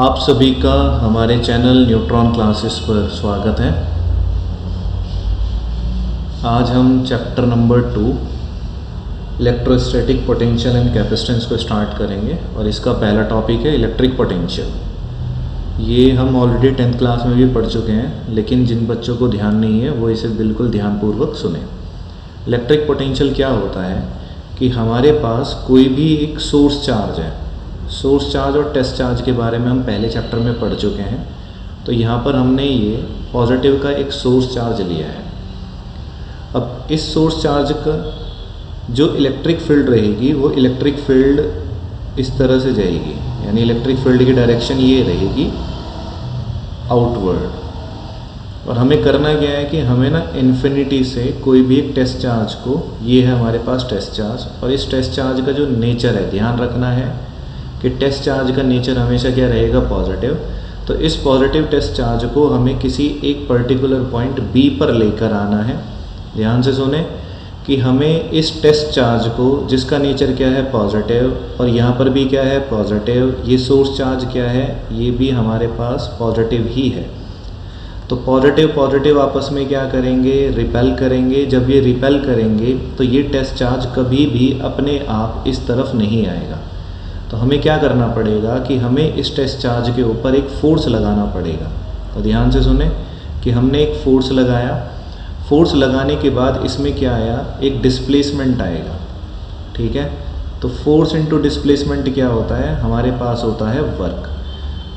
आप सभी का हमारे चैनल न्यूट्रॉन क्लासेस पर स्वागत है। आज हम chapter number 2 electrostatic potential and capacitance को स्टार्ट करेंगे और इसका पहला टॉपिक है इलेक्ट्रिक पोटेंशियल। ये हम ऑलरेडी 10th क्लास में भी पढ़ चुके हैं, लेकिन जिन बच्चों को ध्यान नहीं है वो इसे बिल्कुल ध्यानपूर्वक सुने। इलेक्ट्रिक पोटेंशियल क्या होता है कि हमारे पास कोई भी एक सोर्स चार्ज है। सोर्स चार्ज और टेस्ट चार्ज के बारे में हम पहले चैप्टर में पढ़ चुके हैं। तो यहाँ पर हमने ये पॉजिटिव का एक सोर्स चार्ज लिया है। अब इस सोर्स चार्ज का जो इलेक्ट्रिक फील्ड रहेगी वो इलेक्ट्रिक फील्ड इस तरह से जाएगी, यानी इलेक्ट्रिक फील्ड की डायरेक्शन ये रहेगी आउटवर्ड। और हमें करना क्या है कि हमें ना इन्फिनिटी से कोई भी एक टेस्ट चार्ज को, ये है हमारे पास टेस्ट चार्ज, और इस टेस्ट चार्ज का जो नेचर है ध्यान रखना है कि टेस्ट चार्ज का नेचर हमेशा क्या रहेगा, पॉजिटिव। तो इस पॉजिटिव टेस्ट चार्ज को हमें किसी एक पर्टिकुलर पॉइंट बी पर लेकर आना है। ध्यान से सुने कि हमें इस टेस्ट चार्ज को, जिसका नेचर क्या है, पॉजिटिव, और यहाँ पर भी क्या है, पॉजिटिव, ये सोर्स चार्ज क्या है, ये भी हमारे पास पॉजिटिव ही है। तो पॉजिटिव पॉजिटिव आपस में क्या करेंगे, रिपेल करेंगे। जब ये रिपेल करेंगे तो ये टेस्ट चार्ज कभी भी अपने आप इस तरफ नहीं आएगा। तो हमें क्या करना पड़ेगा कि हमें इस टेस्ट चार्ज के ऊपर एक फोर्स लगाना पड़ेगा। तो ध्यान से सुने कि हमने एक फोर्स लगाया। फोर्स लगाने के बाद इसमें क्या आया, एक डिस्प्लेसमेंट आएगा। ठीक है, तो फोर्स इनटू डिस्प्लेसमेंट क्या होता है, हमारे पास होता है वर्क।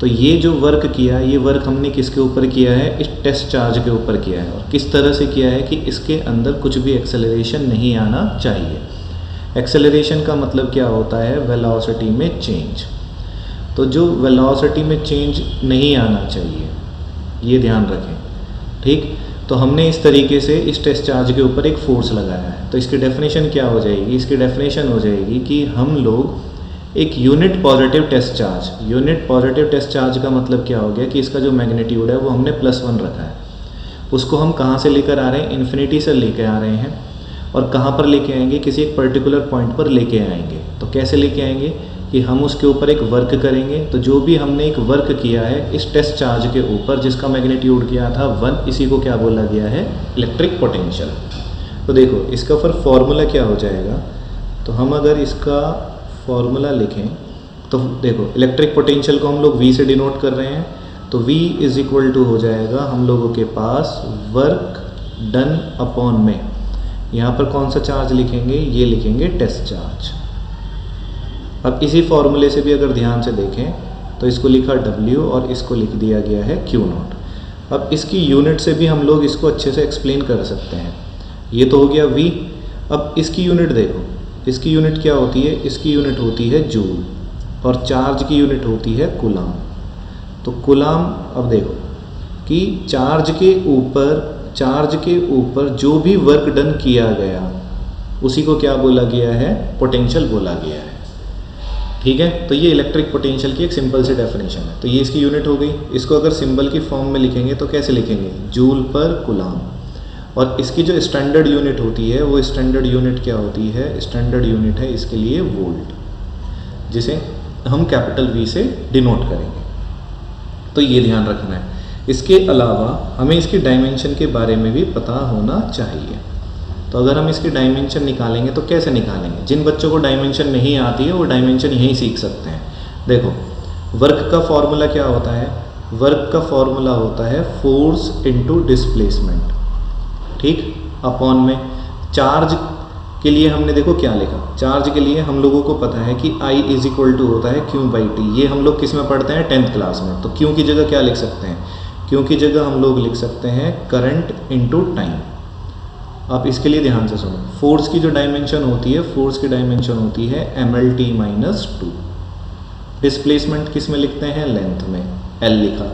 तो ये जो वर्क किया, ये वर्क हमने किसके ऊपर किया है, इस टेस्ट चार्ज के ऊपर किया है। और किस तरह से किया है कि इसके अंदर कुछ भी एक्सेलरेशन नहीं आना चाहिए। एक्सेलरेशन का मतलब क्या होता है, वेलोसिटी में चेंज। तो जो वेलोसिटी में चेंज नहीं आना चाहिए, ये ध्यान रखें। ठीक, तो हमने इस तरीके से इस टेस्ट चार्ज के ऊपर एक फोर्स लगाया है। तो इसकी डेफिनेशन क्या हो जाएगी, इसकी डेफिनेशन हो जाएगी कि हम लोग एक unit positive test charge, unit positive test charge का मतलब क्या हो गया कि इसका जो मैग्नीट्यूड है वो हमने +1 रखा है। उसको हम कहाँ से लेकर आ रहे हैं, इन्फिनिटी से लेकर आ रहे हैं। और कहाँ पर लेके आएंगे, किसी एक पर्टिकुलर पॉइंट पर लेके आएंगे। तो कैसे लेके आएंगे कि हम उसके ऊपर एक वर्क करेंगे। तो जो भी हमने एक वर्क किया है इस टेस्ट चार्ज के ऊपर, जिसका मैग्नीट्यूड किया था 1, इसी को क्या बोला गया है, इलेक्ट्रिक पोटेंशियल। तो देखो इसका फिर फॉर्मूला क्या हो जाएगा। तो हम अगर इसका फॉर्मूला लिखें तो देखो इलेक्ट्रिक पोटेंशियल को हम लोग V से डिनोट कर रहे हैं। तो V = हो जाएगा हम लोगों के पास वर्क डन अपॉन में, यहाँ पर कौन सा चार्ज लिखेंगे, ये लिखेंगे टेस्ट चार्ज। अब इसी फॉर्मूले से भी अगर ध्यान से देखें तो इसको लिखा W और इसको लिख दिया गया है Q0। अब इसकी यूनिट से भी हम लोग इसको अच्छे से एक्सप्लेन कर सकते हैं। ये तो हो गया V। अब इसकी यूनिट देखो, इसकी यूनिट क्या होती है, इसकी यूनिट होती है जूल, और चार्ज की यूनिट होती है कूलाम। तो कूलाम, अब देखो कि चार्ज के ऊपर जो भी वर्क डन किया गया उसी को क्या बोला गया है, पोटेंशियल बोला गया है। ठीक है, तो ये इलेक्ट्रिक पोटेंशियल की एक सिंपल सी डेफिनेशन है। तो ये इसकी यूनिट हो गई। इसको अगर सिंबल की फॉर्म में लिखेंगे तो कैसे लिखेंगे, जूल पर कूलाम। और इसकी जो स्टैंडर्ड यूनिट होती है वो स्टैंडर्ड यूनिट क्या होती है, स्टैंडर्ड यूनिट है इसके लिए वोल्ट, जिसे हम कैपिटल V से डिनोट करेंगे। तो ये ध्यान रखना है। इसके अलावा हमें इसकी डायमेंशन के बारे में भी पता होना चाहिए। तो अगर हम इसकी डायमेंशन निकालेंगे तो कैसे निकालेंगे, जिन बच्चों को डायमेंशन नहीं आती है वो डायमेंशन यहीं सीख सकते हैं। देखो वर्क का फॉर्मूला क्या होता है, वर्क का फॉर्मूला होता है फोर्स इनटू डिस्प्लेसमेंट। ठीक, अपॉन में चार्ज के लिए हमने देखो क्या लिखा, चार्ज के लिए हम लोगों को पता है कि I = होता है Q/T। ये हम लोग किस में पढ़ते हैं, 10th क्लास में। तो Q की जगह क्या लिख सकते हैं, Q की जगह हम लोग लिख सकते हैं करंट इनटू टाइम। आप इसके लिए ध्यान से सुनो, फोर्स की जो डायमेंशन होती है, फोर्स की डायमेंशन होती है mL/T-2। डिस्प्लेसमेंट किस में लिखते हैं, लेंथ में, L लिखा।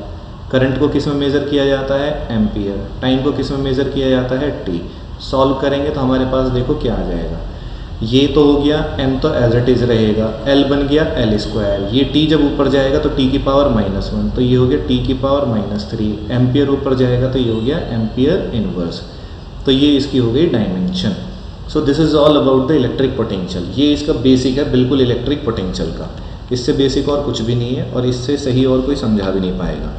करंट को किस में मेज़र किया जाता है, एम्पियर। टाइम को किस में मेज़र किया जाता है, T। सॉल्व करेंगे तो हमारे पास देखो क्या आ जाएगा, ये तो हो गया, m तो एज इट इज़ रहेगा, L बन गया L²। ये T जब ऊपर जाएगा तो T⁻⁻1, तो ये हो गया T⁻3। एम्पियर ऊपर जाएगा तो ये हो गया एम्पियर इनवर्स। तो ये इसकी हो गई dimension. So this is all about the electric potential. ये इसका बेसिक है बिल्कुल इलेक्ट्रिक पोटेंशियल का, इससे बेसिक और कुछ भी नहीं है और इससे सही और कोई समझा भी नहीं पाएगा।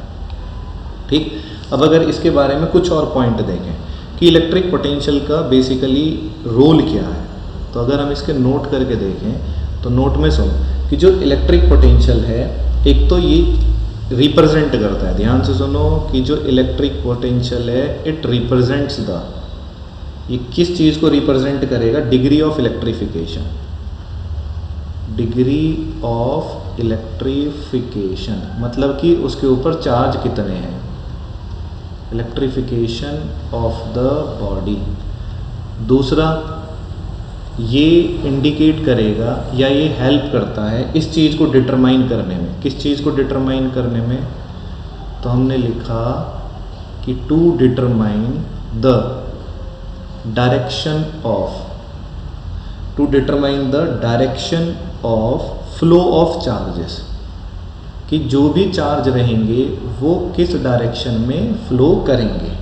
ठीक, अब अगर इसके बारे में कुछ और पॉइंट देखें कि इलेक्ट्रिक पोटेंशियल का बेसिकली रोल क्या है, तो अगर हम इसके नोट करके देखें तो नोट में सुन कि जो इलेक्ट्रिक पोटेंशियल है, एक तो ये रिप्रेजेंट करता है, ध्यान से सुनो कि जो इलेक्ट्रिक पोटेंशियल है इट रिप्रेजेंट्स द, ये किस चीज़ को रिप्रेजेंट करेगा, degree of electrification, degree of electrification मतलब कि उसके ऊपर चार्ज कितने हैं, इलेक्ट्रिफिकेशन ऑफ द बॉडी। दूसरा, ये इंडिकेट करेगा या ये हेल्प करता है इस चीज़ को डिटरमाइन करने में, किस चीज़ को डिटरमाइन करने में, तो हमने लिखा कि to determine the direction of, to determine the direction of flow of charges, कि जो भी चार्ज रहेंगे वो किस डायरेक्शन में फ्लो करेंगे।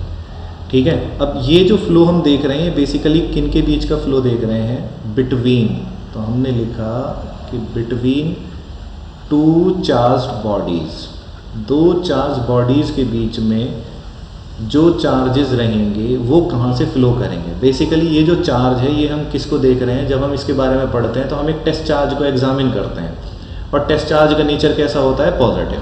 ठीक है, अब ये जो फ्लो हम देख रहे हैं बेसिकली किन के बीच का फ्लो देख रहे हैं, बिटवीन, तो हमने लिखा कि बिटवीन टू चार्ज बॉडीज, दो चार्ज बॉडीज़ के बीच में जो चार्जेस रहेंगे वो कहाँ से फ्लो करेंगे। बेसिकली ये जो चार्ज है ये हम किसको देख रहे हैं, जब हम इसके बारे में पढ़ते हैं तो हम एक टेस्ट चार्ज को एग्जामिन करते हैं और टेस्ट चार्ज का नेचर कैसा होता है, पॉजिटिव।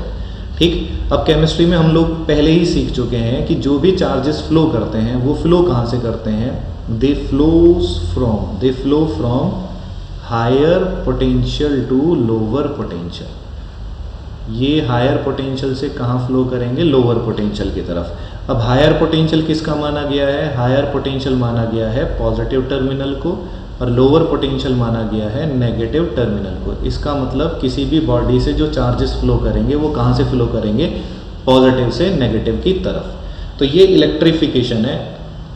ठीक, अब केमिस्ट्री में हम लोग पहले ही सीख चुके हैं कि जो भी चार्जेस फ्लो करते हैं वो फ्लो कहाँ से करते हैं, they flow from higher potential to lower potential. ये हायर पोटेंशियल से कहाँ फ्लो करेंगे, लोअर पोटेंशियल की तरफ। अब हायर पोटेंशियल किसका माना गया है, हायर पोटेंशियल माना गया है पॉजिटिव टर्मिनल को और लोअर पोटेंशियल माना गया है नेगेटिव टर्मिनल को। इसका मतलब किसी भी बॉडी से जो चार्जेस फ्लो करेंगे वो कहाँ से फ्लो करेंगे, पॉजिटिव से नेगेटिव की तरफ। तो ये इलेक्ट्रिफिकेशन है।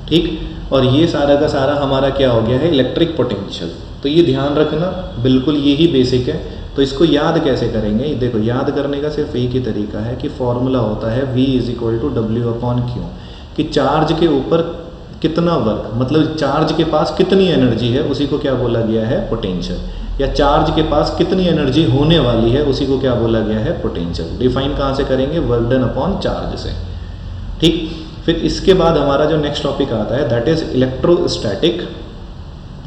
ठीक, और ये सारा का सारा हमारा क्या हो गया है, इलेक्ट्रिक पोटेंशियल। तो ये ध्यान रखना, बिल्कुल यही बेसिक है। तो इसको याद कैसे करेंगे, देखो याद करने का सिर्फ एक ही तरीका है कि फॉर्मूला होता है V = W/Q, कि चार्ज के ऊपर कितना वर्क, मतलब चार्ज के पास कितनी एनर्जी है उसी को क्या बोला गया है, पोटेंशियल, या चार्ज के पास कितनी एनर्जी होने वाली है उसी को क्या बोला गया है, पोटेंशियल। डिफाइन कहाँ से करेंगे, वर्क डन अपॉन चार्ज से। ठीक, फिर इसके बाद हमारा जो नेक्स्ट टॉपिक आता है that is electrostatic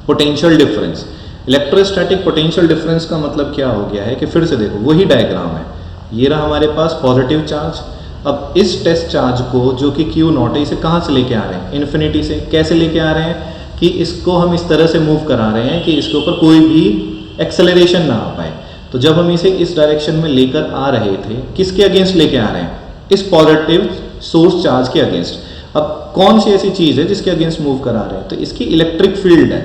potential difference. Electrostatic potential difference का मतलब क्या हो गया है कि फिर से देखो वही डायग्राम है, ये रहा हमारे पास पॉजिटिव चार्ज। अब इस टेस्ट चार्ज को जो कि Q0 है इसे कहाँ से लेके आ रहे हैं, इन्फिनिटी से। कैसे लेके आ रहे हैं कि इसको हम इस तरह से मूव करा रहे हैं कि इसके ऊपर कोई भी एक्सेलरेशन ना आ पाए। तो जब हम इसे इस डायरेक्शन में लेकर आ रहे थे, किसके अगेंस्ट लेके आ रहे हैं, इस पॉजिटिव सोर्स चार्ज के अगेंस्ट। अब कौन सी ऐसी चीज़ है जिसके अगेंस्ट मूव करा रहे हैं, तो इसकी इलेक्ट्रिक फील्ड है।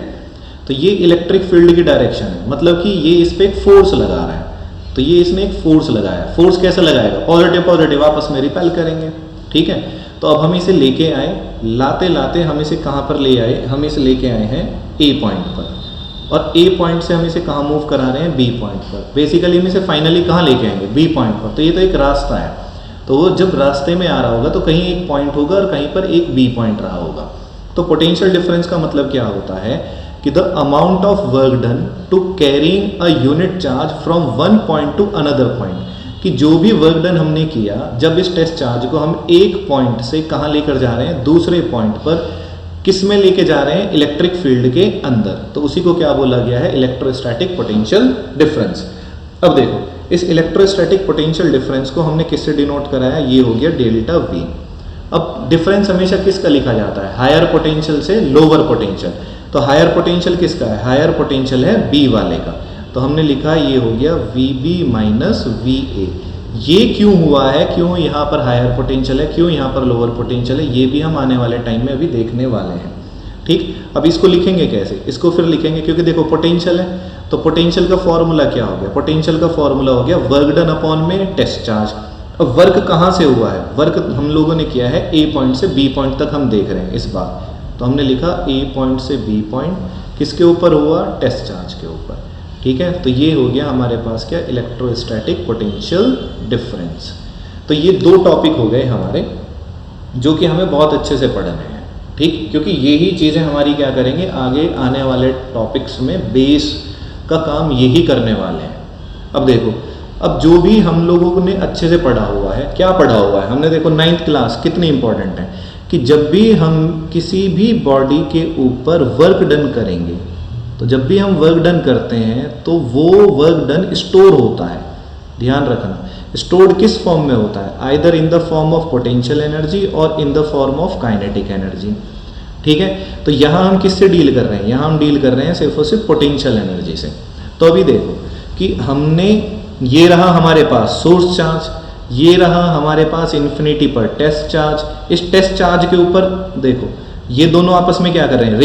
तो ये इलेक्ट्रिक फील्ड की डायरेक्शन है, मतलब कि ये इस पर एक फोर्स लगा रहा है। तो ये इसने एक फोर्स लगाया, फोर्स कैसे लगाएगा, पॉजिटिव पॉजिटिव आपस में रिपेल करेंगे। ठीक है, तो अब हम इसे लेके आए, लाते लाते हम इसे कहाँ पर ले आए, हम इसे लेके आए हैं A पॉइंट पर, और A पॉइंट से हम इसे कहाँ मूव करा रहे हैं, B पॉइंट पर। बेसिकली हम इसे फाइनली कहाँ लेके आएंगे, B पॉइंट पर। तो ये तो एक रास्ता है, तो वो जब रास्ते में आ रहा होगा तो कहीं एक पॉइंट होगा और कहीं पर एक B पॉइंट रहा होगा। तो पोटेंशियल डिफरेंस का मतलब क्या होता है कि the amount of work done to carrying a unit charge from one point to another point, कि जो भी वर्क डन हमने किया जब इस टेस्ट चार्ज को हम एक पॉइंट से कहाँ लेकर जा रहे हैं, दूसरे पॉइंट पर, किस में लेके जा रहे हैं, इलेक्ट्रिक फील्ड के अंदर। तो उसी को क्या बोला गया है, इलेक्ट्रोस्टैटिक पोटेंशियल डिफरेंस। अब देखो इस इलेक्ट्रोस्टैटिक पोटेंशियल डिफरेंस को हमने किससे डिनोट कराया, ये हो गया डेल्टा V। अब डिफरेंस हमेशा किसका लिखा जाता है, हायर पोटेंशियल से लोअर पोटेंशियल। तो हायर पोटेंशियल किसका है, हायर पोटेंशियल है B वाले का। तो हमने लिखा ये हो गया VB माइनस VA। ये क्यों हुआ है, क्यों यहाँ पर हायर पोटेंशियल है, क्यों यहाँ पर लोअर पोटेंशियल है, ये भी हम आने वाले टाइम में अभी देखने वाले हैं। ठीक, अब इसको लिखेंगे कैसे, इसको फिर लिखेंगे, क्योंकि देखो पोटेंशियल है तो पोटेंशियल का फॉर्मूला क्या हो गया, पोटेंशियल का फॉर्मूला हो गया वर्क डन अपॉन में टेस्ट चार्ज। अब वर्क कहाँ से हुआ है, वर्क हम लोगों ने किया है A पॉइंट से B पॉइंट तक हम देख रहे हैं इस बार। तो हमने लिखा A पॉइंट से B पॉइंट किसके ऊपर हुआ, टेस्ट चार्ज के ऊपर। ठीक है, तो ये हो गया हमारे पास क्या, इलेक्ट्रोस्टैटिक पोटेंशियल डिफरेंस। तो ये दो टॉपिक हो गए हमारे जो कि हमें बहुत अच्छे से पढ़ने हैं। ठीक, क्योंकि यही चीज़ें हमारी क्या करेंगे, आगे आने वाले टॉपिक्स में बेस का काम यही करने वाले हैं। अब देखो अब जो भी हम लोगों ने अच्छे से पढ़ा हुआ है, क्या पढ़ा हुआ है हमने, देखो 9th क्लास कितनी इंपॉर्टेंट है कि जब भी हम किसी भी बॉडी के ऊपर वर्क डन करेंगे, तो जब भी हम वर्क डन करते हैं तो वो वर्क डन स्टोर होता है। ध्यान रखना, स्टोर्ड किस फॉर्म में होता है, either in the form of potential energy और in the form of kinetic energy. ठीक है, तो यहाँ हम किससे डील कर रहे हैं, यहाँ हम डील कर रहे हैं सिर्फ और सिर्फ पोटेंशियल एनर्जी से। तो अभी देखो कि हमने, ये रहा हमारे पास सोर्स चार्ज, ये रहा हमारे पास इन्फिनिटी पर टेस्ट चार्ज। इस टेस्ट चार्ज के ऊपर देखो ये दोनों आपस में क्या कर रहे हैं,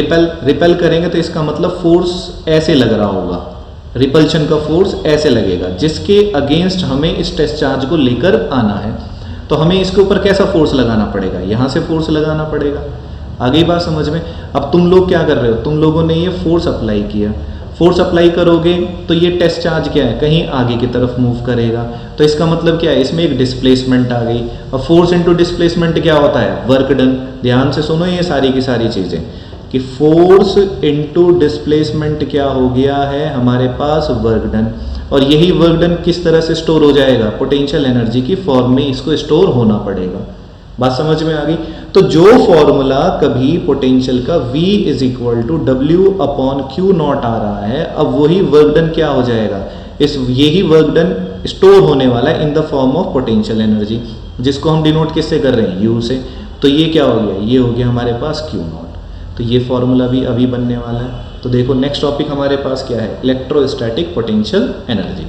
रिपेल करेंगे, तो इसका मतलब फोर्स ऐसे लग रहा होगा, रिपल्शन का फोर्स ऐसे लगेगा, जिसके अगेंस्ट हमें इस टेस्ट चार्ज को लेकर आना है। तो हमें इसके ऊपर कैसा फोर्स लगाना पड़ेगा, यहाँ से फोर्स लगाना पड़ेगा। आगे बात समझ में। अब तुम लोग क्या कर रहे हो, तुम लोगों ने ये फोर्स अप्लाई किया, फोर्स अप्लाई करोगे तो ये टेस्ट चार्ज क्या है, कहीं आगे की तरफ मूव करेगा, तो इसका मतलब क्या है, इसमें एक डिस्प्लेसमेंट आ गई। अब फोर्स इनटू डिस्प्लेसमेंट क्या होता है, वर्क डन। ध्यान से सुनो ये सारी की सारी चीज़ें कि फोर्स इनटू डिस्प्लेसमेंट क्या हो गया है हमारे पास, वर्क डन। और यही वर्क डन किस तरह से स्टोर हो जाएगा, पोटेंशियल एनर्जी की फॉर्म में इसको स्टोर होना पड़ेगा। बात समझ में आ गई। तो जो फॉर्मूला कभी पोटेंशियल का V is equal to W/Q0 आ रहा है, अब वही वर्क डन क्या हो जाएगा, यही वर्क डन स्टोर होने वाला है इन the form of potential energy, जिसको हम डिनोट किससे कर रहे हैं, U से। तो ये क्या हो गया, ये हो गया हमारे पास Q0। तो ये फॉर्मूला भी अभी बनने वाला है। तो देखो नेक्स्ट टॉपिक हमारे पास क्या है, इलेक्ट्रोस्टैटिक पोटेंशियल एनर्जी।